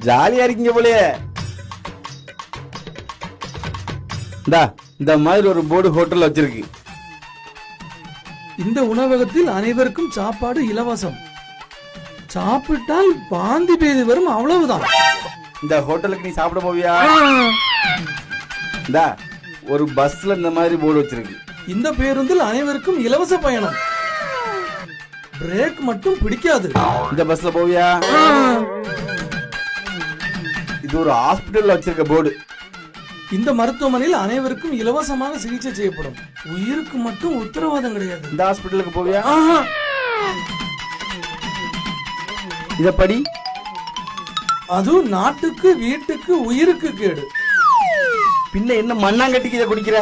ஜாலியா இருக்கீங்க போலயே. இந்த மாதிரி ஒரு போர்டு ஹோட்டல்ல வச்சிருக்கு. இந்த உணவகத்தில் அனைவருக்கும் சாப்பாடு இலவசம். சாப்பிட்டால் வாந்தி பேதி வரும், அவ்வளவுதான். இந்த ஹோட்டலுக்கு நீ சாப்பிட போவியா? ஒரு பஸ்ல இந்த மாதிரி போர்டு வச்சிருக்கு. இந்த பேருந்தில் அனைவருக்கும் இலவச பயணம். பிரேக் மட்டும் பிடிக்காது. இந்த பஸ்ல போவியா? இது ஒரு ஹாஸ்பிடல்ல வச்சிருக்க போர்டு. இந்த மருத்துவமனையில் அனைவருக்கும் இலவசமாக சிகிச்சை செய்யப்படும். உயிருக்கு மட்டும் உத்தரவாதம் கிடையாது. இந்த ஹாஸ்பிடலுக்கு போவியா? இத படி. அது நாட்டுக்கு, வீட்டுக்கு, உயிருக்கு கேடு. பின்ன என்ன மண்ணாங்கட்டிக்கு இதை குடிக்கிற?